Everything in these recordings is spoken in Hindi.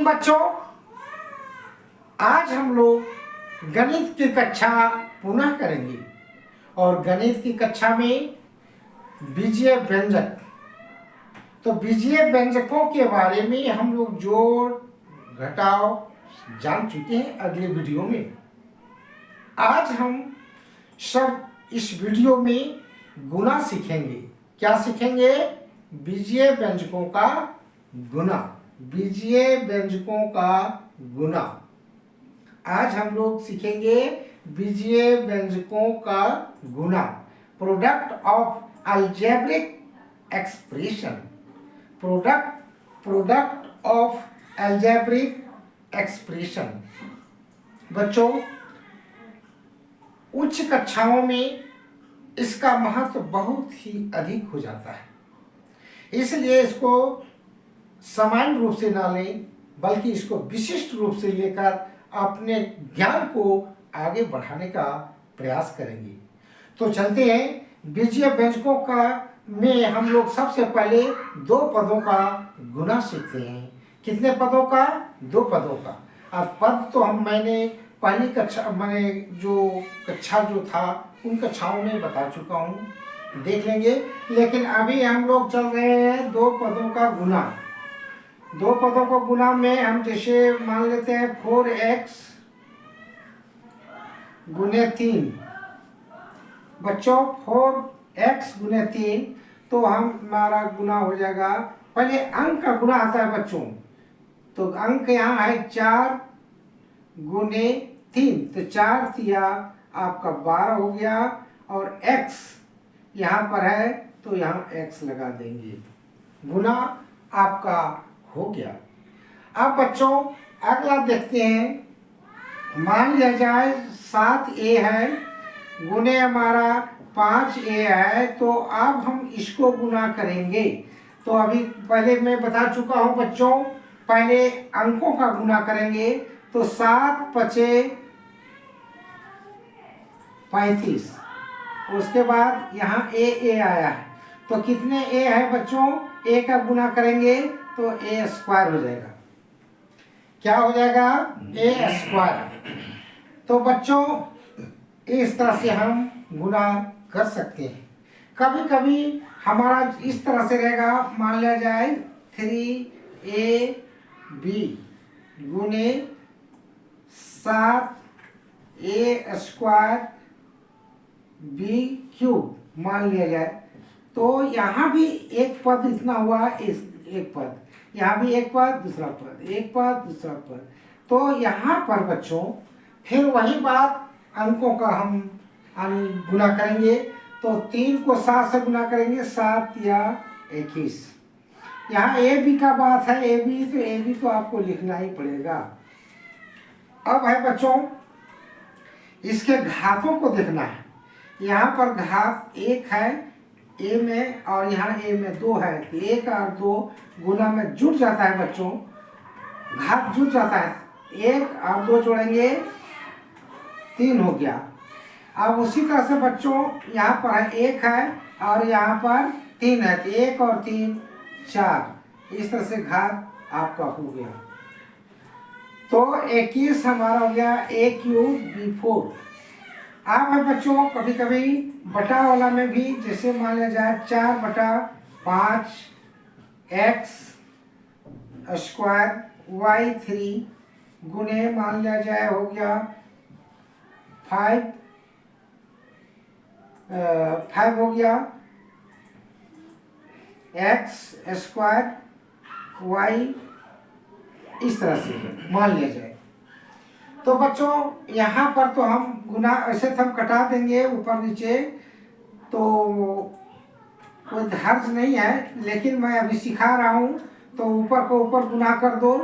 बच्चों, आज हम लोग गणित की कक्षा पुनः करेंगे और गणित की कक्षा में बीजीय व्यंजक। तो बीजीय व्यंजकों के बारे में हम लोग जोड़ घटाव जान चुके हैं अगले वीडियो में। आज हम सब इस वीडियो में गुना सीखेंगे। क्या सीखेंगे? बीजीय व्यंजकों का गुना। बीजीय व्यंजकों का गुना आज हम लोग सीखेंगे। बीजीय व्यंजकों का गुना, product of algebraic expression. Product of algebraic expression. बच्चों, उच्च कक्षाओं में इसका महत्व बहुत ही अधिक हो जाता है, इसलिए इसको सामान्य रूप से ना लें, बल्कि इसको विशिष्ट रूप से लेकर अपने ज्ञान को आगे बढ़ाने का प्रयास करेंगे। तो चलते हैं बीजीय व्यंजकों का में हम लोग सबसे पहले दो पदों का गुना सीखते हैं। कितने पदों का? दो पदों का। अब पद तो मैंने पहली कक्षा जो था उन कक्षाओं में बता चुका हूँ, देख लेंगे। लेकिन अभी हम लोग चल रहे हैं दो पदों का गुना। दो पदों को गुना में हम जैसे मान लेते हैं 4x गुने 3। बच्चों, 4x गुने 3 तो हमारा गुना हो जाएगा। पहले अंक का गुना आता है बच्चों, तो अंक यहाँ है 4 गुने 3, तो 4 तिया आपका 12 हो गया, और x यहाँ पर है तो यहाँ x लगा देंगे। गुना आपका हो गया। अब बच्चों अगला देखते हैं। मान लिया जाए 7a है गुने हमारा 5a है, तो अब हम इसको गुना करेंगे। तो अभी पहले मैं बता चुका हूँ बच्चों, पहले अंकों का गुना करेंगे। तो 7 पचे 35, उसके बाद यहाँ a आया है, तो कितने a है बच्चों? a का गुना करेंगे तो a स्क्वायर हो जाएगा। क्या हो जाएगा? a square. तो बच्चों इस तरह से हम गुना कर सकते हैं। कभी कभी हमारा इस तरह से रहेगा, मान लिया जाए 3ab गुने 7a स्क्वायर b क्यूब मान लिया जाए, तो यहाँ भी एक पद इतना हुआ, एक पद, यहाँ भी एक पद दूसरा पद, एक पद दूसरा पद। तो यहाँ पर बच्चों फिर वही बात, अंकों का हम गुना करेंगे। तो 3 को 7 से गुना करेंगे, 7 या 21। यहाँ ए बी का बात है, ए बी तो आपको लिखना ही पड़ेगा। अब है बच्चों इसके घातों को देखना है। यहाँ पर घात 1 है ए में, और यहाँ ए में 2 है, तो 1 और 2 गुना में जुट जाता है बच्चों, घात जुट जाता है। 1 और 2 जोड़ेंगे 3 हो गया। अब उसी तरह से बच्चों यहाँ पर 1 है और यहाँ पर 3 है, तो 1 और 3 4, इस तरह से घात आपका हो गया। तो 21 हमारा हो गया a क्यूब b4। अब है बच्चों कभी कभी बटा वाला में भी, जैसे मान लिया जाए 4/5 x स्क्वायर y3 गुने मान लिया जाए हो गया 5 हो गया x स्क्वायर y, इस तरह से मान लिया जाए। तो बच्चों यहाँ पर तो हम गुना ऐसे तो हम कटा देंगे ऊपर नीचे, तो कोई हर्ज नहीं है, लेकिन मैं अभी सिखा रहा हूँ। तो ऊपर को ऊपर गुना कर दो,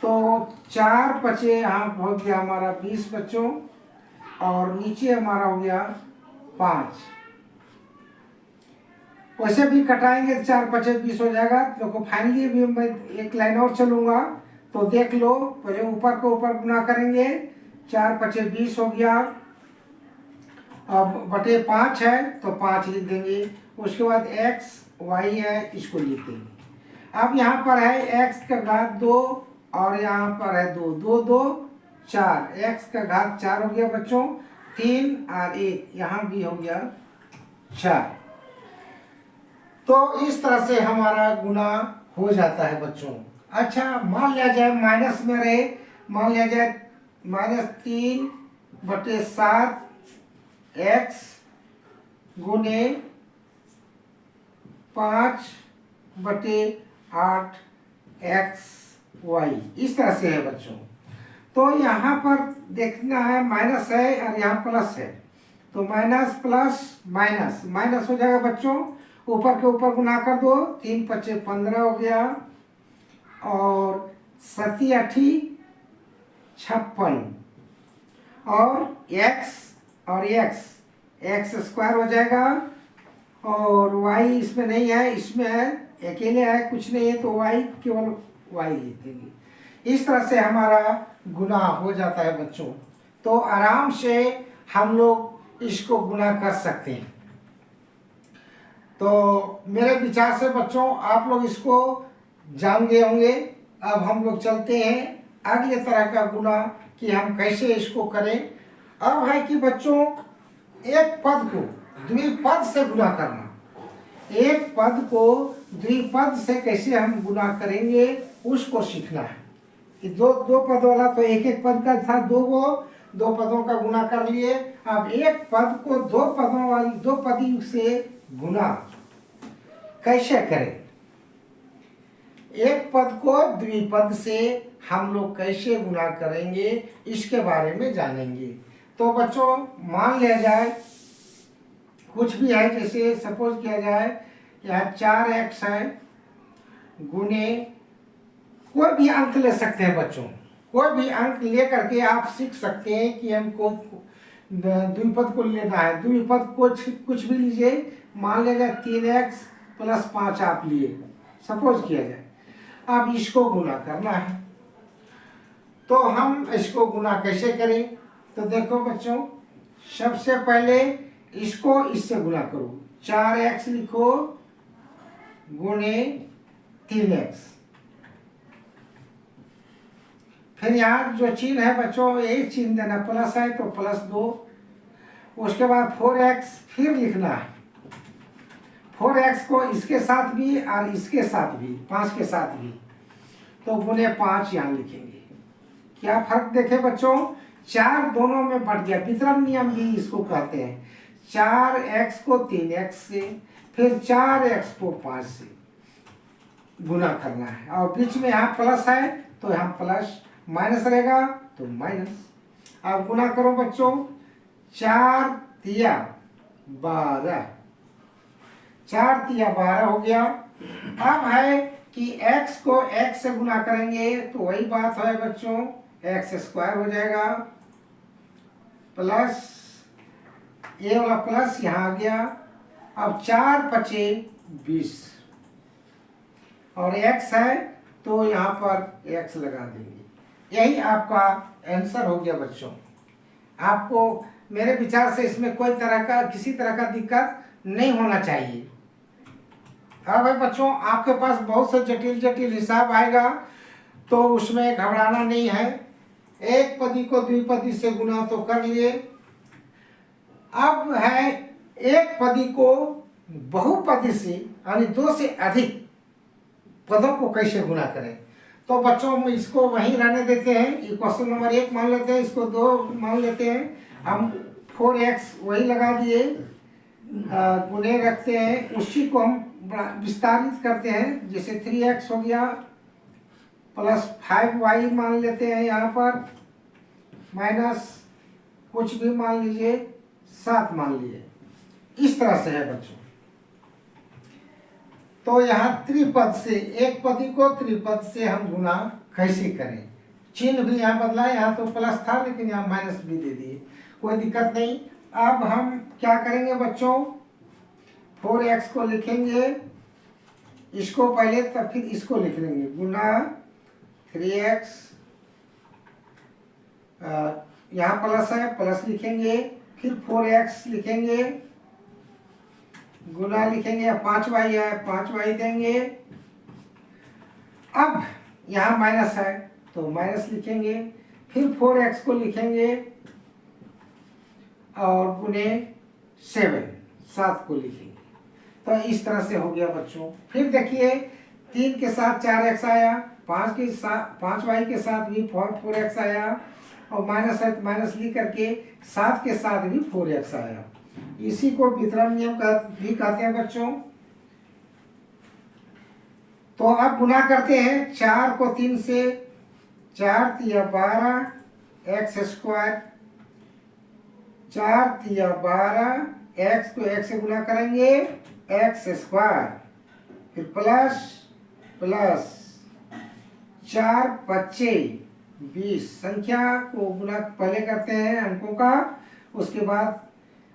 तो 4 पचे यहाँ हो गया हमारा 20 बच्चों, और नीचे हमारा हो गया 5। वैसे भी कटाएंगे तो 4 पचे 20 हो जाएगा। तो फाइनली भी मैं एक लाइन और चलूँगा, तो देख लो। पहले ऊपर को ऊपर गुना करेंगे, 4 पचे 20 हो गया, अब बटे 5 है तो 5 लिख देंगे। उसके बाद x y है, इसको लिख देंगे। अब यहाँ पर है x का घात 2 और यहाँ पर है 2, 2 2 4, x का घात 4 हो गया बच्चों, 3 और 1 यहाँ भी हो गया 4। तो इस तरह से हमारा गुना हो जाता है बच्चों। अच्छा, मान लिया जाए माइनस में रहे, मान लिया जाए -3/7 x गुने 5/8 x y, इस तरह से है बच्चों। तो यहाँ पर देखना है माइनस है और यहाँ प्लस है, तो माइनस प्लस माइनस माइनस हो जाएगा बच्चों, ऊपर के ऊपर गुना कर दो, 3 5 15 हो गया, और 7 8 56, और x स्क्वायर हो जाएगा, और y इसमें नहीं है, इसमें है, अकेले है, कुछ नहीं है, तो y केवल y लिख देंगे। इस तरह से हमारा गुना हो जाता है बच्चों। तो आराम से हम लोग इसको गुना कर सकते हैं। तो मेरे विचार से बच्चों आप लोग इसको जान गए होंगे। अब हम लोग चलते हैं अगले तरह का गुना कि हम कैसे इसको करें। अब है कि बच्चों एक पद को द्विपद से गुना करना, एक पद को द्विपद से कैसे हम गुना करेंगे उसको सीखना है। दो पद वाला तो एक एक पद का था, दो पदों का गुना कर लिए। अब एक पद को दो पदी से गुना कैसे करें, एक पद को द्विपद से हम लोग कैसे गुना करेंगे इसके बारे में जानेंगे। तो बच्चों मान लिया जाए कुछ भी है, जैसे सपोज किया जाए यहाँ 4x है गुने, कोई भी अंक ले सकते हैं बच्चों, कोई भी अंक ले करके आप सीख सकते हैं कि हमको द्विपद को लेना है। द्विपद को कुछ भी लीजिए, मान लिया जाए 3x + 5 आप लिए, सपोज किया जाए। अब इसको गुना करना है, तो हम इसको गुना कैसे करें? तो देखो बच्चों, सबसे पहले इसको इससे गुना करो, 4x लिखो गुने 3x। फिर यहाँ जो चिन्ह है बच्चों यही चिन्ह देना, प्लस है तो +2। उसके बाद 4x फिर लिखना है, 4x को इसके साथ भी और इसके साथ भी, 5 के साथ भी, तो गुने 5 यहाँ लिखेंगे। क्या फर्क देखे बच्चों, 4 दोनों में बढ़ गया, वितरण नियम भी इसको कहते हैं। 4x को 3x से, फिर 4x को 5 से गुना करना है, और बीच में यहाँ प्लस है तो यहाँ प्लस, माइनस रहेगा तो माइनस। अब गुना करो बच्चों, 4 तिया 12, 4 तिया 12 हो गया। अब है कि x को x से गुना करेंगे तो वही बात है बच्चों, x स्क्वायर हो जाएगा, प्लस ये वाला प्लस यहाँ आ गया। अब 4 5 20, और x है तो यहाँ पर x लगा देंगे। यही आपका आंसर हो गया बच्चों। आपको मेरे विचार से इसमें कोई तरह का किसी तरह का दिक्कत नहीं होना चाहिए। अब भाई बच्चों आपके पास बहुत से जटिल हिसाब आएगा तो उसमें घबराना नहीं है। एक पदी को द्विपदी से गुना तो कर लिए। अब है एक पदी को बहुपदी से यानी 2 से अधिक पदों को कैसे गुना करें। तो बच्चों हम इसको वहीं रहने देते हैं, ये क्वेश्चन नंबर 1 मान लेते हैं, इसको 2 मान लेते हैं। हम 4x वही लगा दिए, गुने रखते हैं, उसी को हम विस्तारित करते हैं। जैसे 3x हो गया, प्लस 5y मान लेते हैं यहाँ पर, माइनस कुछ भी मान लीजिए, 7 मान लीजिए। इस तरह से है बच्चों। तो यहाँ त्रिपद से, एक पदी को त्रिपद से हम गुना कैसे करें। चिन्ह भी यहाँ बदला, यहाँ तो प्लस था लेकिन यहाँ माइनस भी दे दिए, कोई दिक्कत नहीं। अब हम क्या करेंगे बच्चों, 4x को लिखेंगे, इसको पहले तब फिर इसको लिख लेंगे, गुना 3x, यहाँ प्लस है, प्लस लिखेंगे, फिर 4x लिखेंगे, गुना लिखेंगे, 5y है 5y देंगे। अब यहाँ माइनस है तो माइनस लिखेंगे, फिर 4x को लिखेंगे और गुने 7 को लिखेंगे। तो इस तरह से हो गया बच्चों। फिर देखिए 3 के साथ 4x आया, 5y के साथ भी 4x आया, और माइनस है तो माइनस लिख करके 7 के साथ भी 4x आया। इसी को वितरण नियम भी कहते हैं बच्चों। तो अब गुना करते हैं 4 को 3 से, 4 तिया 12 x स्क्वायर, 4 तिया 12 x को x से गुना करेंगे x स्क्वायर, फिर प्लस प्लस 4 पच्चे 20। संख्या को गुना पहले करते हैं अंकों का, उसके बाद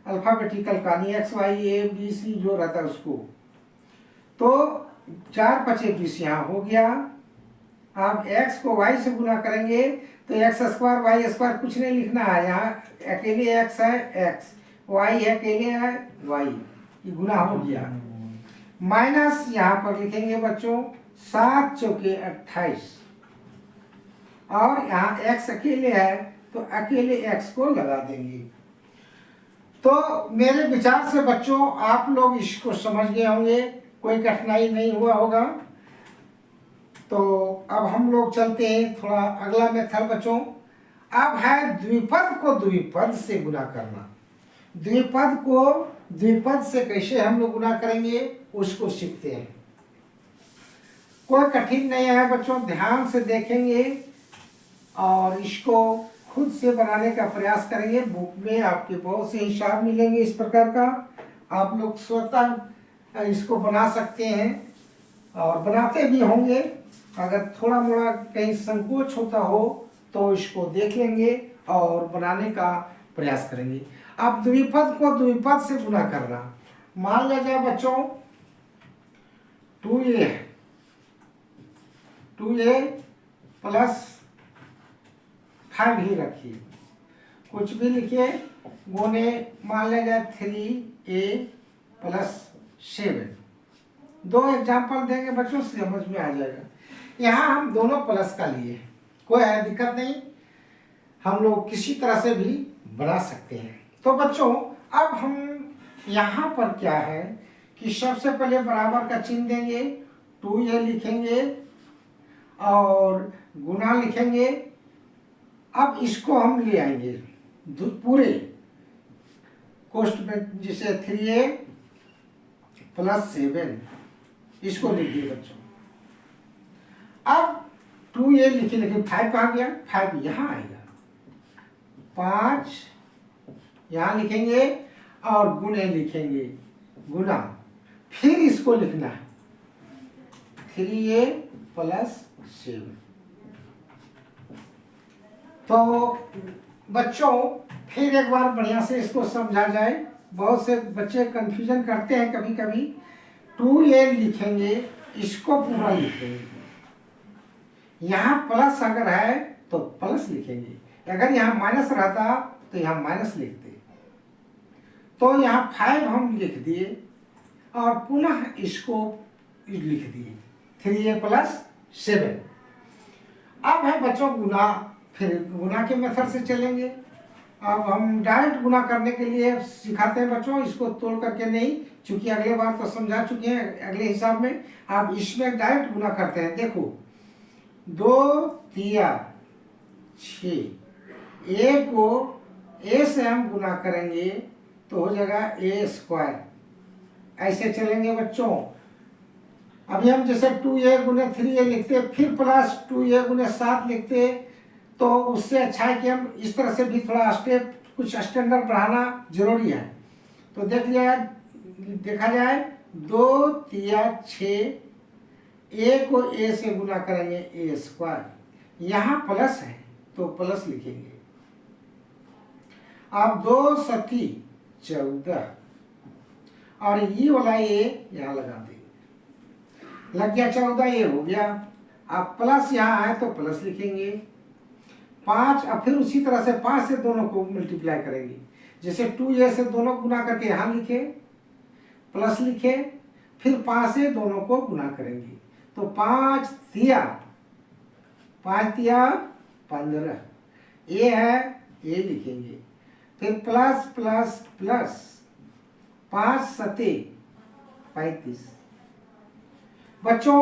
अल्फाबेटिकल का, नहीं X Y A B C जो रहता है उसको। तो 4 पच्चे 20 यहाँ हो गया। अब x को y से गुना करेंगे तो x स्क्वायर y स्क्वायर कुछ नहीं लिखना है, यहाँ अकेले x है x, y है अकेले है y, ये गुना हो गया। माइनस यहाँ पर लिखेंगे बच्चों 7 चौके 28, और यहाँ x अकेले है तो अकेले x को लगा देंगे। तो मेरे विचार से बच्चों आप लोग इसको समझ गए होंगे, कोई कठिनाई नहीं हुआ होगा। तो अब हम लोग चलते हैं थोड़ा अगला मेथड बच्चों। अब है द्विपद को द्विपद से गुना करना। द्विपद को द्विपद से कैसे हम लोग गुना करेंगे उसको सीखते हैं। कोई कठिन नहीं है बच्चों, ध्यान से देखेंगे और इसको खुद से बनाने का प्रयास करेंगे। बुक में आपके बहुत से हिसाब मिलेंगे इस प्रकार का, आप लोग स्वतः इसको बना सकते हैं और बनाते भी होंगे। अगर थोड़ा मोड़ा कहीं संकोच होता हो तो इसको देख लेंगे और बनाने का प्रयास करेंगे। अब द्विपद को द्विपद से गुना करना, मान लिया जाए बच्चों 2a प्लस 5 ही रखिए, कुछ भी लिखिए, गुने मान लिया जाए 3a प्लस 7। 2 एग्जाम्पल देंगे बच्चों, समझ में आ जाएगा। यहाँ हम दोनों प्लस का लिए, कोई दिक्कत नहीं, हम लोग किसी तरह से भी बना सकते हैं। तो बच्चों अब हम यहाँ पर क्या है कि सबसे पहले बराबर का चिन्ह देंगे, 2a लिखेंगे और गुना लिखेंगे। अब इसको हम ले आएंगे पूरे कोष्ठ में, जिसे 3a प्लस 7 इसको लिखिए बच्चों। अब 2a लिखे, लेकिन 5 कहाँ गया, 5 यहाँ आएगा, 5 यहाँ लिखेंगे और गुणे लिखेंगे, गुना, फिर इसको लिखना है 3a प्लस 7। तो बच्चों फिर एक बार बढ़िया से इसको समझा जाए, बहुत से बच्चे कंफ्यूजन करते हैं कभी कभी। 2a लिखेंगे, इसको पूरा लिखेंगे, यहाँ प्लस अगर है तो प्लस लिखेंगे, अगर यहाँ माइनस रहता तो यहाँ माइनस लिखते। तो यहाँ 5 हम लिख दिए और पुनः इसको लिख दिए 3a प्लस 7। अब है बच्चों गुना, फिर गुना के मेथड से चलेंगे। अब हम डायरेक्ट गुना करने के लिए सिखाते हैं बच्चों, इसको तोड़ करके नहीं, चूंकि अगले बार तो समझा चुके हैं अगले हिसाब में। आप इसमें डायरेक्ट गुना करते हैं। देखो 2 तिया 6, a को a से हम गुना करेंगे तो हो जाएगा a स्क्वायर। ऐसे चलेंगे बच्चों। अभी हम जैसे 2a गुने 3a लिखते, फिर प्लस 2a गुने 7 लिखते, तो उससे अच्छा है कि हम इस तरह से भी थोड़ा स्टेप, कुछ स्टैंडर्ड बढ़ाना जरूरी है। तो देखा जाए 2 तिया 6, a को a से गुना करेंगे a स्क्वायर, यहाँ प्लस है तो प्लस लिखेंगे। अब 2 सती 14 और ये वाला a यहाँ लगा देंगे, लग गया 14, ये हो गया। अब प्लस यहाँ है तो प्लस लिखेंगे 5, अब फिर उसी तरह से 5 से दोनों को मल्टीप्लाई करेंगे, जैसे 2a से दोनों गुना करके यहाँ लिखे, प्लस लिखे, फिर 5 से दोनों को गुना करेंगे तो 5 तिया 5 दिया 15, ये है, ये लिखेंगे। फिर प्लस प्लस प्लस 5 सते 35। बच्चों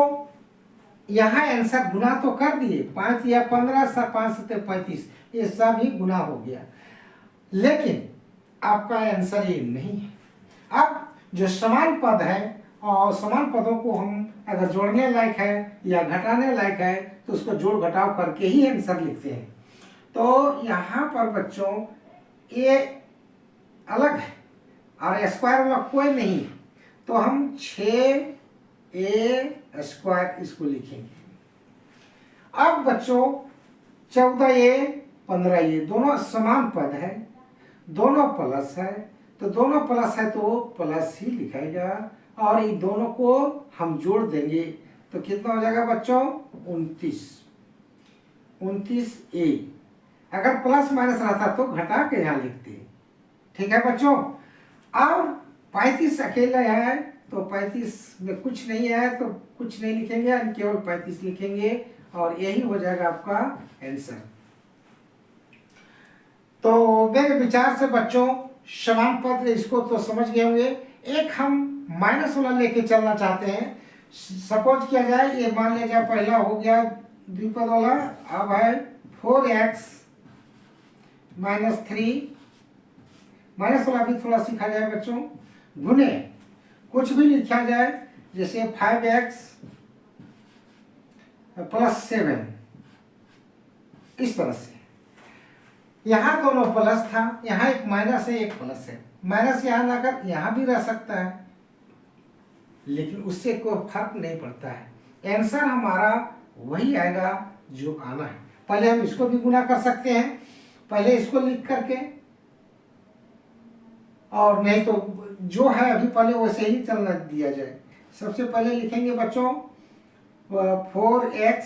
यहाँ आंसर गुना तो कर दिए, 5 या 15 सब 5 सते 35, ये सब ही गुना हो गया, लेकिन आपका आंसर ये नहीं है। अब जो समान पद है और समान पदों को हम अगर जोड़ने लायक है या घटाने लायक है तो उसको जोड़ घटाव करके ही आंसर लिखते हैं। तो यहाँ पर बच्चों ये अलग है और स्क्वायर वाला कोई नहीं है, तो हम 6a स्क्वायर इसको लिखेंगे। अब बच्चों 14a 15a दोनों समान पद है, दोनों प्लस है, तो दोनों प्लस है तो प्लस ही लिखाएगा और इन दोनों को हम जोड़ देंगे तो कितना हो जाएगा बच्चों 29a। अगर प्लस माइनस रहता तो घटा के यहाँ लिखते, ठीक है बच्चों। और 35 अकेला है तो 35 में कुछ नहीं है तो कुछ नहीं लिखेंगे, हम केवल 35 लिखेंगे और यही हो जाएगा आपका आंसर। तो मेरे विचार से बच्चों समान पद इसको तो समझ गए होंगे। एक हम माइनस वाला लेके चलना चाहते हैं। सपोज किया जाए, ये मान लिया जाए पहला हो गया द्विपद वाला, अब है 4x - 3, माइनस वाला भी थोड़ा सीखा जाए बच्चों, गुने कुछ भी लिखा जाए जैसे 5x + 7, इस तरह से। यहाँ दोनों प्लस था, यहाँ एक माइनस है एक प्लस है, माइनस यहाँ ना कर यहाँ भी रह सकता है, लेकिन उससे कोई फर्क नहीं पड़ता है। आंसर हमारा वही आएगा जो आना है। पहले हम इसको भी गुना कर सकते हैं, पहले इसको लिख करके, और नहीं तो जो है अभी पहले वैसे ही चलना दिया जाए। सबसे पहले लिखेंगे बच्चों 4x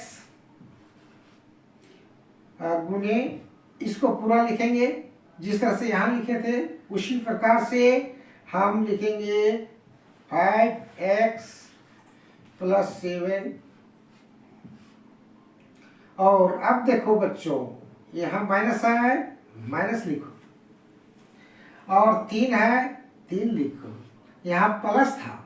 गुने, इसको पूरा लिखेंगे जिस तरह से यहाँ लिखे थे उसी प्रकार से हम लिखेंगे 5x + 7। और अब देखो बच्चों यहाँ माइनस है, माइनस लिखो, और 3 है 3 लिखो। यहाँ प्लस था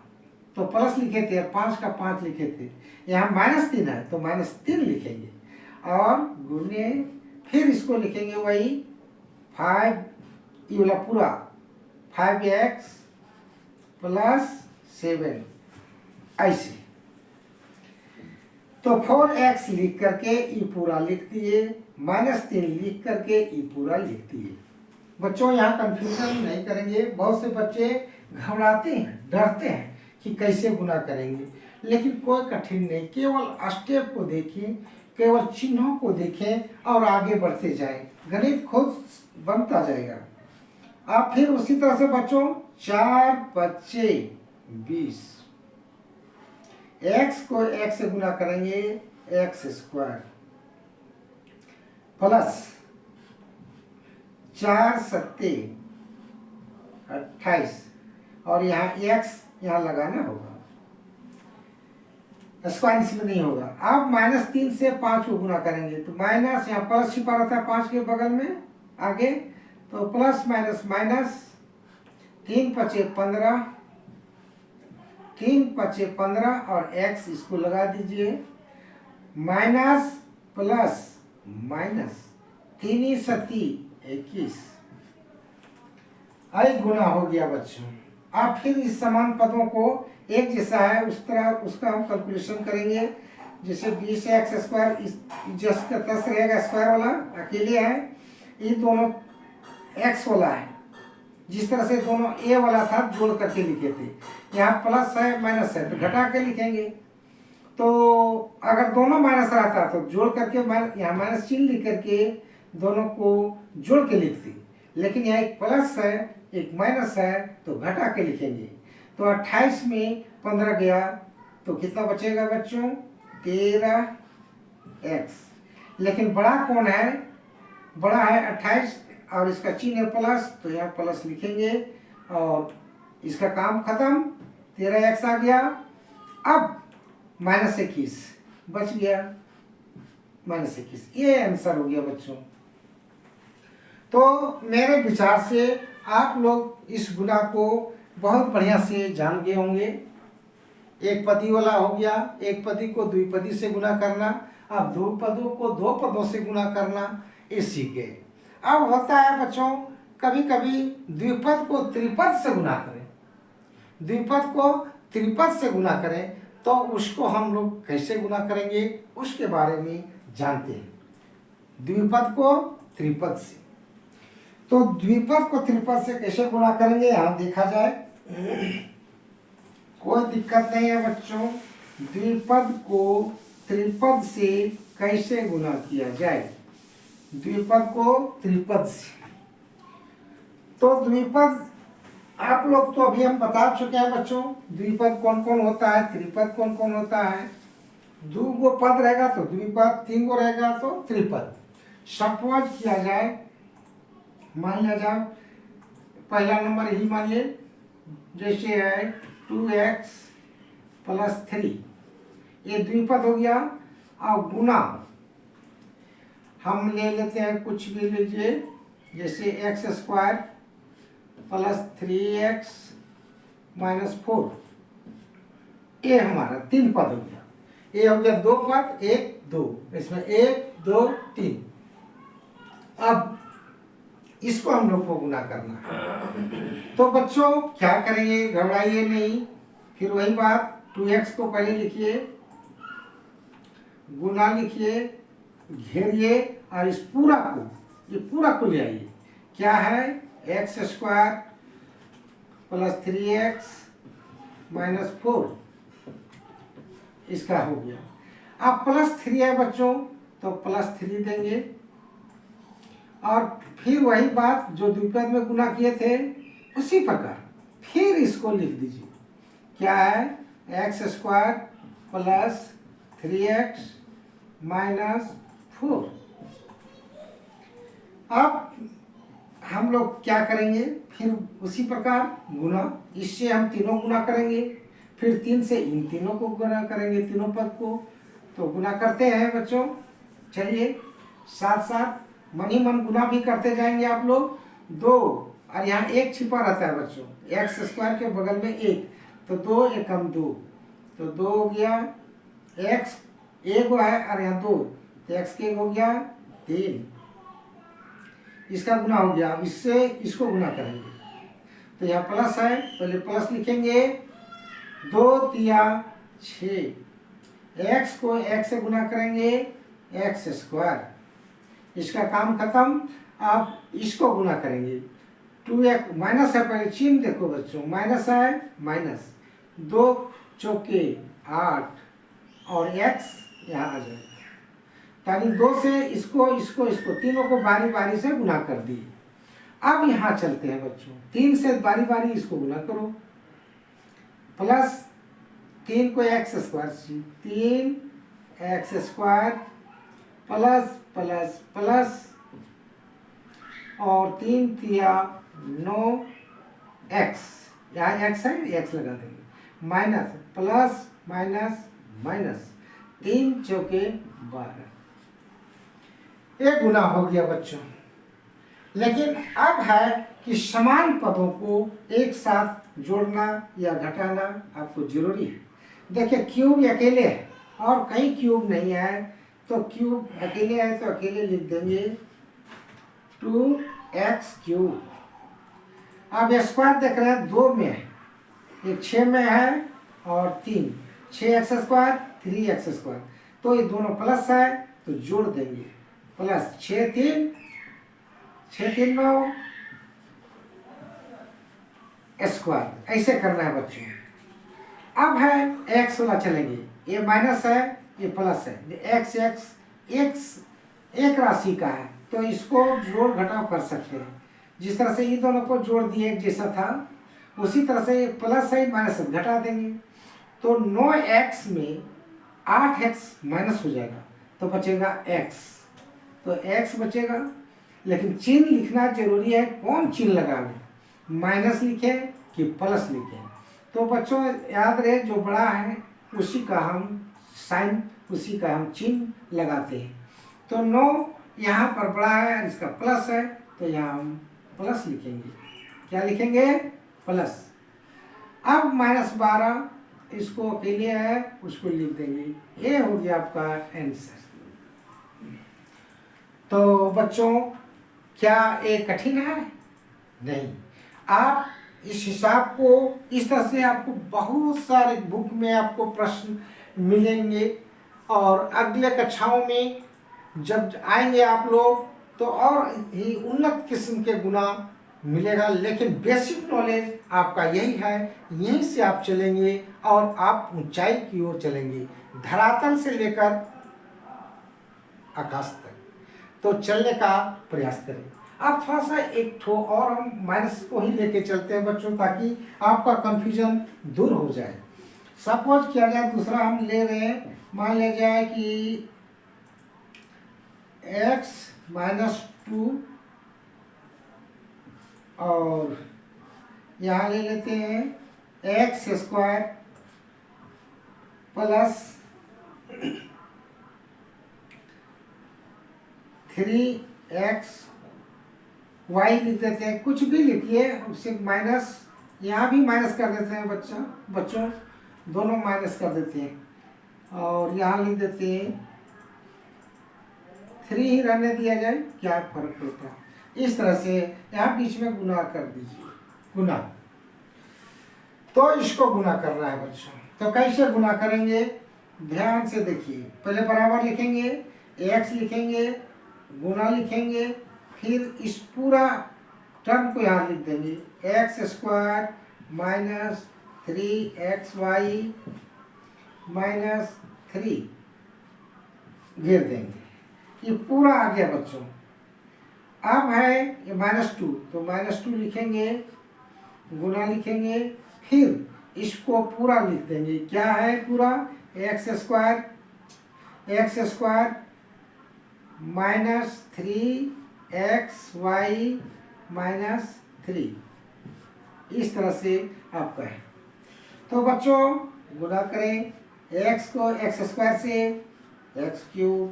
तो प्लस लिखे थे, 5 का 5 लिखे थे, यहाँ -3 है तो -3 लिखेंगे और गुने, फिर इसको लिखेंगे वही 5, ये वाला पूरा 5x + 7, ऐसे। तो 4x लिख करके ये पूरा लिख दिए, -3 लिख करके ये पूरा लिख दिए। बच्चों यहाँ कंफ्यूजन नहीं करेंगे। बहुत से बच्चे घबराते हैं, डरते हैं कि कैसे गुना करेंगे, लेकिन कोई कठिन नहीं, केवल स्टेप को देखें, केवल चिन्हों को देखें और आगे बढ़ते जाएं, गणित खुद बनता जाएगा। आप फिर उसी तरह से बच्चों 4 बच्चे 20, x को x से गुना करेंगे x² प्लस 4 सत्ते 28, और यहाँ x यहाँ लगाना होगा, स्क्वायर इसमें नहीं होगा। अब -3 से 5 को गुना करेंगे तो माइनस, यहाँ प्लस छिपा रहता है 5 के बगल में आगे, तो प्लस माइनस माइनस, 3 × 5 = 15, 3 × 5 = 15 और x इसको लगा दीजिए, माइनस प्लस माइनस 3 × 7 = 21, आई गुना हो गया बच्चों। आप फिर इस समान पदों को एक जैसा है उस तरह उसका हम कैलकुलेशन करेंगे। जैसे 20x² जस्ट तस रहेगा, स्क्वायर वाला अकेले है, ये दोनों x वाला है, जिस तरह से दोनों a वाला था जोड़ करके लिखे थे, यहाँ प्लस है माइनस है तो घटा के लिखेंगे। तो अगर दोनों माइनस रहता तो जोड़ करके यहाँ माइनस चिन्ह लिख करके दोनों को जोड़ के लिखते, लेकिन यहाँ एक प्लस है एक माइनस है तो घटा के लिखेंगे। तो 28 में 15 गया तो कितना बचेगा बच्चों 13x, लेकिन बड़ा कौन है, बड़ा है 28 और इसका चिन्ह है प्लस, तो यहाँ प्लस लिखेंगे और इसका काम खत्म, 13x आ गया। अब -21 बच गया, -21, ये आंसर हो गया बच्चों। तो मेरे विचार से आप लोग इस गुना को बहुत बढ़िया से जान गए होंगे। एक पदी वाला हो गया, एक पदी को द्विपदी से गुना करना, अब दो पदों को दो पदों से गुना करना, ये सीख गए। अब होता है बच्चों कभी कभी द्विपद को त्रिपद से गुना करें, द्विपद को त्रिपद से गुना करें, तो उसको हम लोग कैसे गुना करेंगे उसके बारे में जानते हैं। द्विपद को त्रिपद से, तो द्विपद को त्रिपद से कैसे गुना करेंगे यहाँ देखा जाए। कोई दिक्कत नहीं है बच्चों, द्विपद को त्रिपद से कैसे गुना किया जाए। द्विपद को त्रिपद से, तो द्विपद आप लोग तो अभी हम बता चुके हैं बच्चों, द्विपद कौन कौन होता है, त्रिपद कौन कौन होता है। दो गो पद रहेगा तो द्विपद, तीन गो रहेगा तो त्रिपद। सपोज किया जाए, मान लिया जाए पहला नंबर ही मानिए, जैसे है 2x + 3, ये द्विपद हो गया। और गुना हम ले लेते हैं, कुछ भी लीजिए, जैसे x² + 3x - 4, ये हमारा 3 पद हो गया। ये हो गया 2 पद, 1 2, इसमें 1 2 3। अब इसको हम लोग को गुना करना है। तो बच्चों क्या करेंगे, घबराइए नहीं, फिर वही बात, 2x को पहले लिखिए, गुना लिखिए, घेरिए, और इस पूरा को, ये पूरा को ले आइए। क्या है, x² + 3x - 4, इसका हो गया। अब +3 है बच्चों, तो +3 देंगे, और फिर वही बात जो द्विपद में गुना किए थे उसी प्रकार फिर इसको लिख दीजिए। क्या है, x² + 3x - 4। अब हम लोग क्या करेंगे, फिर उसी प्रकार गुना, इससे हम तीनों गुना करेंगे, फिर 3 से इन तीनों को गुना करेंगे, तीनों पद को। तो गुना करते हैं बच्चों, चलिए साथ साथ मन ही मन गुना भी करते जाएंगे आप लोग। 2, और यहाँ 1 छिपा रहता है बच्चों, x² के बगल में 1, तो 2 एकम 2, तो 2 हो गया। x 1 है और यहाँ 2, तो x के हो गया 3, इसका गुना हो गया। अब इससे इसको गुना करेंगे, तो यहाँ प्लस है, पहले प्लस लिखेंगे, 2 तिया 6, x को x से गुना करेंगे, x², इसका काम खत्म। अब इसको गुना करेंगे, 2x माइनस है, पहले चिन्ह देखो बच्चों, माइनस है, माइनस 2 चौके 8, और x यहाँ आ जाएगा, ताकि 2 से इसको इसको इसको तीनों को बारी बारी से गुना कर दिए। अब यहाँ चलते हैं बच्चों, 3 से बारी बारी इसको गुना करो, प्लस 3 को x² 3x² plus plus plus, और 3 तिया 9x, यहाँ x है, x लगा देंगे, माइनस प्लस माइनस माइनस, 3 चौके 12, ये गुना हो गया बच्चों। लेकिन अब है कि समान पदों को एक साथ जोड़ना या घटाना आपको जरूरी है। देखिए क्यूब अकेले है और कहीं क्यूब नहीं है, तो क्यूब अकेले है तो अकेले लिख देंगे 2x3। अब स्क्वायर देख रहे हैं 2 में है, एक 6 में है और 3, 6x², 3x², तो ये दोनों प्लस है तो जोड़ देंगे, प्लस 6 3 9 स्क्वायर, ऐसे करना है बच्चों। अब है x वाला चलेंगे, ये माइनस है ये प्लस है, x एक राशि का है तो इसको जोड़ घटाव कर सकते हैं। जिस तरह से ये दोनों को जोड़ दिए एक जैसा था, उसी तरह से प्लस है माइनस घटा देंगे, तो 9x में 8x माइनस हो जाएगा तो बचेगा x, तो x बचेगा। लेकिन चिन्ह लिखना जरूरी है, कौन चिन्ह लगावे, माइनस लिखे कि प्लस लिखे। तो बच्चों याद रहे, जो बड़ा है उसी का हम साइन, उसी का हम चिन्ह लगाते हैं। तो 9 यहाँ पर बड़ा है, इसका प्लस है, तो यहाँ हम प्लस लिखेंगे। क्या लिखेंगे? प्लस। अब -12 इसको अकेले है, उसको लिख देंगे। ये हो गया आपका आंसर। तो बच्चों, क्या ये कठिन है? नहीं। आप इस हिसाब को इस तरह से आपको बहुत सारे बुक में आपको प्रश्न मिलेंगे, और अगले कक्षाओं में जब आएंगे आप लोग तो और ही उन्नत किस्म के गुना मिलेगा। लेकिन बेसिक नॉलेज आपका यही है, यहीं से आप चलेंगे और आप ऊंचाई की ओर चलेंगे, धरातल से लेकर आकाश तक। तो चलने का प्रयास करें। अब थोड़ा सा एक ठो और हम माइनस को ही लेके चलते हैं बच्चों, ताकि आपका कंफ्यूजन दूर हो जाए। सपोज किया जाए, दूसरा हम ले रहे हैं, मान लिया जाए कि x -2 और यहाँ ले लेते हैं x² प्लस 3x y लिख देते हैं। कुछ भी लिखिए, उससे माइनस, यहाँ भी माइनस कर देते हैं बच्चों दोनों माइनस कर देते हैं, और यहाँ लिख देते हैं 3 ही रहने दिया जाए, क्या फर्क पड़ता है। इस तरह से यहाँ बीच में गुना कर दीजिए, गुना। तो इसको गुना करना है बच्चों। तो कैसे गुना करेंगे, ध्यान से देखिए। पहले बराबर लिखेंगे, x लिखेंगे, गुना लिखेंगे, फिर इस पूरा टर्म को यहाँ लिख देंगे, x² - 3xy - 3 घेर देंगे। ये पूरा आ गया बच्चों। अब है ये -2, तो -2 लिखेंगे, गुना लिखेंगे, फिर इसको पूरा लिख देंगे। क्या है पूरा? x² -3xy - 3। इस तरह से आपका है। तो बच्चों गुणा करें, x को x² से x³,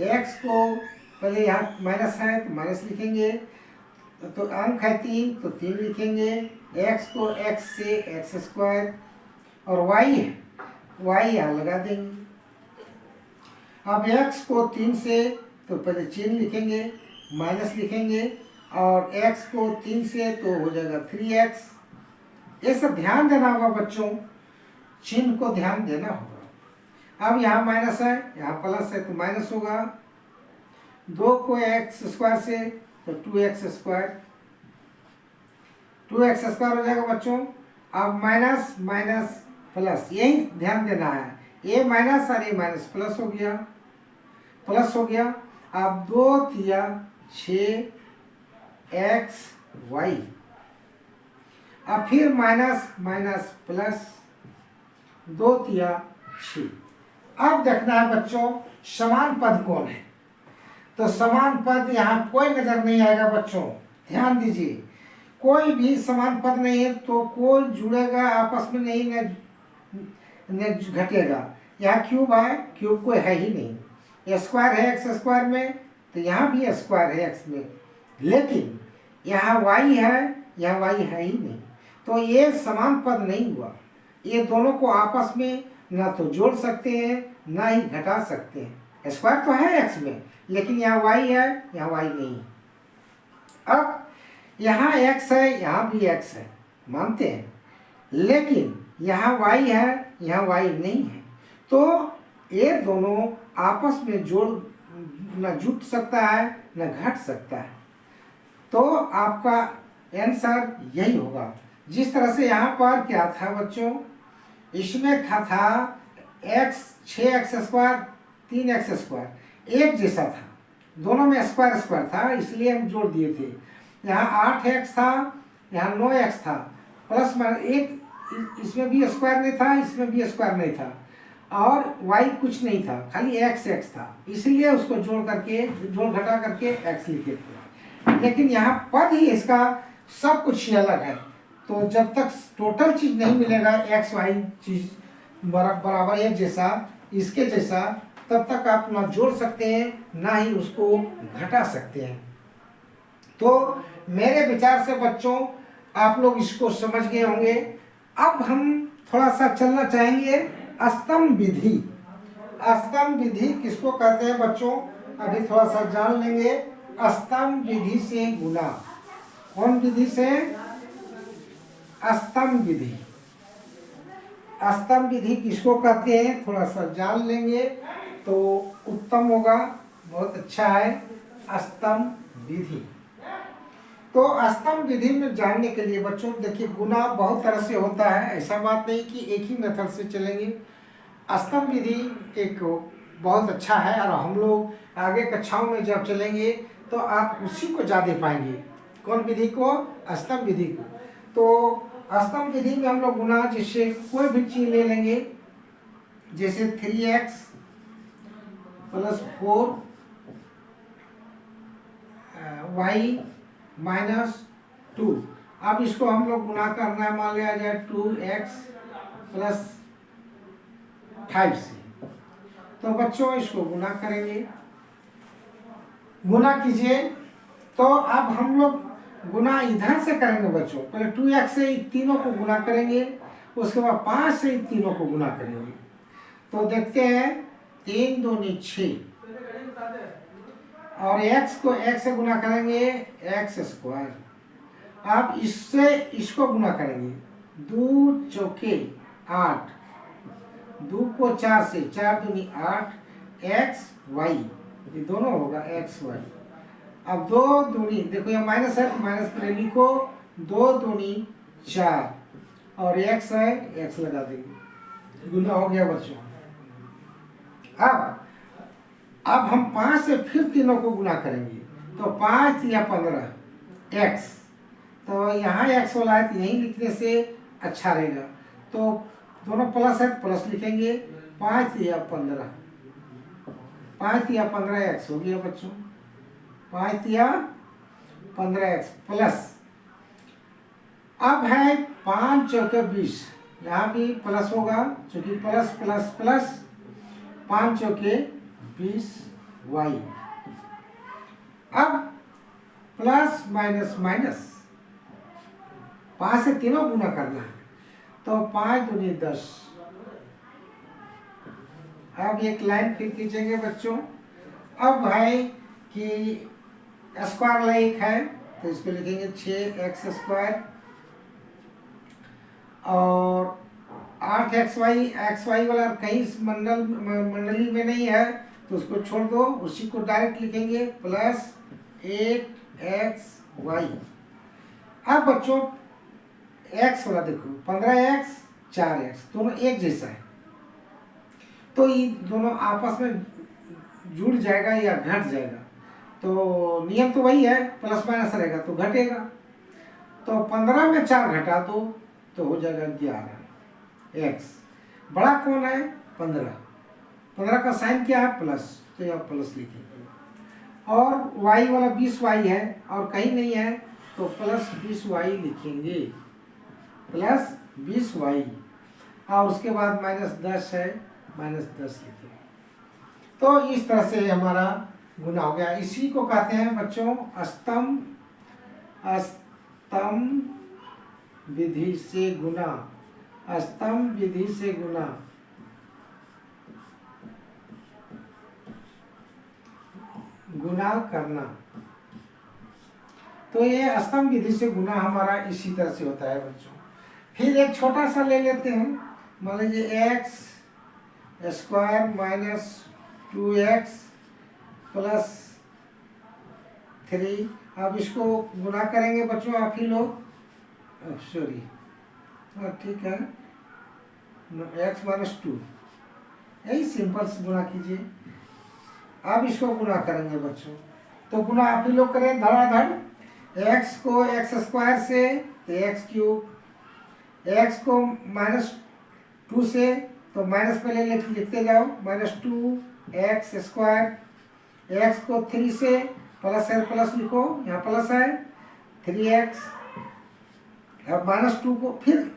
x को पहले यहाँ माइनस है तो माइनस लिखेंगे, तो अंक है 3 तो 3 लिखेंगे, x को x से x², और y है, y यहाँ लगा देंगे। अब x को 3 से तो पहले चिन्ह लिखेंगे, माइनस लिखेंगे, और x को 3 से तो हो जाएगा 3x। ये सब ध्यान देना होगा बच्चों, चिन्ह को ध्यान देना होगा। अब यहाँ माइनस है, यहाँ प्लस है तो माइनस होगा। 2 को x² से तो 2x², 2x² हो जाएगा बच्चों। अब माइनस माइनस प्लस, यही ध्यान देना है। ये माइनस और ये माइनस प्लस हो गया, प्लस हो गया। अब 2 तिया 6xy, अब फिर माइनस माइनस प्लस, 2 तिया 6। अब देखना है बच्चों समान पद कौन है। तो समान पद यहाँ कोई नजर नहीं आएगा बच्चों, ध्यान दीजिए। कोई भी समान पद नहीं है तो कोई जुड़ेगा आपस में नहीं, न घटेगा। यहाँ क्यूब है, क्यूब कोई है ही नहीं। स्क्वायर है x² में, तो यहाँ भी स्क्वायर है x में, लेकिन यहाँ y है, यहाँ y है ही नहीं। तो ये समान पद नहीं हुआ। ये दोनों को आपस में ना तो जोड़ सकते हैं ना ही घटा सकते हैं। स्क्वायर तो है x में, लेकिन यहाँ y है, यहाँ y नहीं है। अब यहाँ x है, यहाँ भी x है, मानते हैं, लेकिन यहाँ y है, यहाँ y नहीं है। तो ये दोनों आपस में जोड़ न जुट सकता है न घट सकता है। तो आपका आंसर यही होगा। जिस तरह से यहाँ पर क्या था बच्चों, इसमें था x 6x² 3x², एक जैसा था, दोनों में स्क्वायर स्क्वायर था, इसलिए हम जोड़ दिए थे। यहाँ 8x था, यहाँ 9x था, प्लस माइनस एक, इसमें भी स्क्वायर नहीं था, इसमें भी स्क्वायर नहीं था, और y कुछ नहीं था, खाली x था, इसलिए उसको जोड़ घटा करके x लिखे थे। लेकिन यहाँ पद ही इसका सब कुछ ही अलग है। तो जब तक टोटल चीज नहीं मिलेगा x y चीज बराबर एक जैसा, इसके जैसा, तब तक आप ना जोड़ सकते हैं ना ही उसको घटा सकते हैं। तो मेरे विचार से बच्चों आप लोग इसको समझ गए होंगे। अब हम थोड़ा सा चलना चाहेंगे स्तंभ विधि। स्तंभ विधि किसको कहते हैं बच्चों, अभी थोड़ा सा जान लेंगे। स्तंभ विधि से गुना, कौन विधि से? स्तंभ विधि। स्तंभ विधि किसको कहते हैं थोड़ा सा जान लेंगे तो उत्तम होगा, बहुत अच्छा है स्तंभ विधि। तो स्तंभ विधि में जानने के लिए बच्चों देखिए गुना बहुत तरह से होता है, ऐसा बात नहीं कि एक ही मेथड से चलेंगे। स्तंभ विधि एक बहुत अच्छा है और हम लोग आगे कक्षाओं में जब चलेंगे तो आप उसी को ज़्यादा पाएंगे। कौन विधि को? स्तंभ विधि को। तो स्तंभ विधि में हम लोग गुना जिससे कोई भी चीज ले लेंगे, जैसे 3x + 4y - 2। अब इसको हम लोग गुना करना है, मान लिया जाए 2x + 5 से। तो बच्चों इसको गुना करेंगे, गुना कीजिए। तो अब हम लोग गुना इधर से करेंगे बच्चों, पहले 2x से तीनों को गुना करेंगे, उसके बाद 5 से तीनों को गुना करेंगे। तो देखते हैं 3 दूनी 6 और x को x से गुना करेंगे x²। अब इससे इसको गुना करेंगे, 2 चौके 8, 2 को 4 से, 4 दूनी 8, xy, ये दोनों होगा xy। अब 2 दूनी, देखो ये माइनस है, माइनस पर लिखो, 2 दूनी 4 और x है, x लगा देंगे, गुना हो गया बच्चों। अब हम 5 से फिर तीनों को गुना करेंगे, तो 5 या 15 x, तो यहाँ x वाला है तो यहीं लिखने से अच्छा रहेगा। तो दोनों प्लस है तो प्लस लिखेंगे, 5 या 15, 5 या 15 x हो गया बच्चों, 5 या 15 x प्लस। अब है 5 चौके 20, यहाँ भी प्लस होगा क्योंकि प्लस प्लस प्लस, 5 चौके 20y। अब प्लस माइनस माइनस, 5 से तीनों गुना करना है, तो 5 दूनी 10। अब एक लाइन फिर खींचेंगे बच्चों। अब है कि स्क्वायर लाइक है तो इसको लिखेंगे 6x² और 8xy वाला कहीं मंडली में नहीं है तो उसको छोड़ दो, उसी को डायरेक्ट लिखेंगे प्लस 8xy। अब बच्चों x वाला देखो 15x 4x दोनों एक जैसा है, तो ये दोनों आपस में जुड़ जाएगा या घट जाएगा, तो नियम तो वही है, प्लस माइनस रहेगा तो घटेगा। तो 15 में 4 घटा दो तो हो जाएगा 11x। बड़ा कौन है? 15, 15 का साइन क्या है? प्लस, तो यहाँ प्लस लिखेंगे। और y वाला 20y है और कहीं नहीं है तो प्लस 20y लिखेंगे, प्लस 20y। और उसके बाद माइनस 10 है, माइनस 10 लिखेंगे। तो इस तरह से हमारा गुना हो गया। इसी को कहते हैं बच्चों स्तंभ विधि से गुना, स्तंभ विधि से गुना। गुना करना, तो ये स्तंभ विधि से गुना हमारा इसी तरह से होता है बच्चों। फिर एक छोटा सा ले लेते हैं, मान लीजिए x² - 2x + 3। अब इसको गुना करेंगे बच्चों आप ही लोग, सॉरी ठीक है, x - 2, यही सिंपल से गुना कीजिए। अब इसको गुना करेंगे बच्चों, तो गुना आप ही लोग करें धड़ाधड़। x को x² से तो x³, x को -2 से तो माइनस पहले लिखते जाओ, -2x²। x को 3 से प्लस है, प्लस लिखो, यहाँ प्लस है 3x। अब -2 को फिर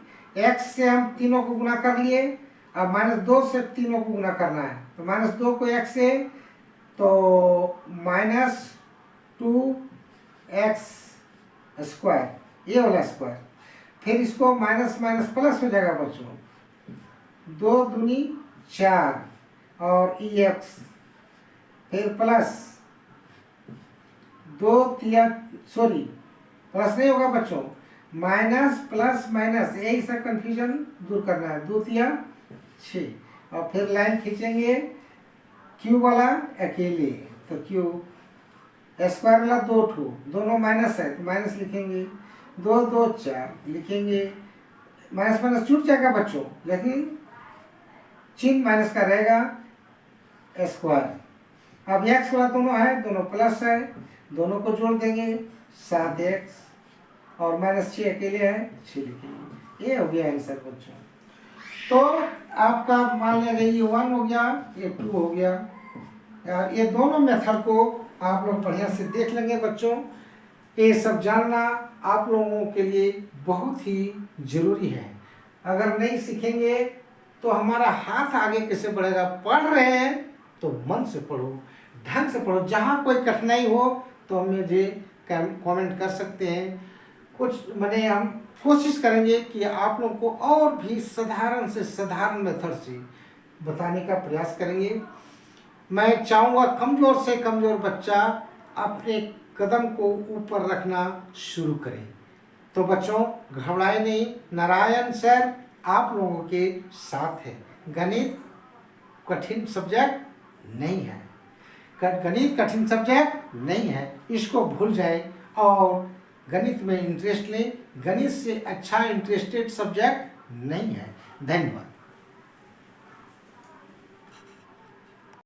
x से हम तीनों को गुना कर लिए अब -2 से तीनों को गुना करना है, तो -2 को x से, तो -2x², ये वाला स्क्वायर। फिर इसको माइनस माइनस प्लस हो जाएगा बच्चों, 2 दूनी 4 और EX, फिर प्लस 2 तिया, सॉरी प्लस नहीं होगा बच्चों, माइनस प्लस माइनस, यही सब कंफ्यूजन दूर करना है, 2 तिया 6, और फिर लाइन खींचेंगे, क्यू वाला अकेले, तो क्यू, स्क्वायर वाला 2 ठो, दोनों माइनस है तो माइनस लिखेंगे, 2 2 4 लिखेंगे, माइनस माइनस छूट जाएगा बच्चों, लेकिन चिन्ह माइनस का रहेगा, स्क्वायर। अब एक्स वाला दोनों है, दोनों प्लस है, दोनों को जोड़ देंगे, 7x, और -6 अकेले है, 6 लिखेंगे। ये हो गया आंसर बच्चों। तो आपका मान लिया ये 1 हो गया, ये 2 हो गया। यार ये दोनों मेथड को आप लोग बढ़िया से देख लेंगे बच्चों। ये सब जानना आप लोगों के लिए बहुत ही जरूरी है। अगर नहीं सीखेंगे तो हमारा हाथ आगे कैसे बढ़ेगा। पढ़ रहे हैं तो मन से पढ़ो, ढंग से पढ़ो। जहाँ कोई कठिनाई हो तो मुझे कमेंट कर सकते हैं। कुछ मैंने हम कोशिश करेंगे कि आप लोगों को और भी साधारण से साधारण मेथड से बताने का प्रयास करेंगे। मैं चाहूँगा कमज़ोर से कमज़ोर बच्चा अपने कदम को ऊपर रखना शुरू करें। तो बच्चों घबराए नहीं, नारायण सर आप लोगों के साथ है। गणित कठिन सब्जेक्ट नहीं है, गणित कठिन सब्जेक्ट नहीं है, इसको भूल जाए और गणित में इंटरेस्ट लें। गणित से अच्छा इंटरेस्टेड सब्जेक्ट नहीं है। धन्यवाद।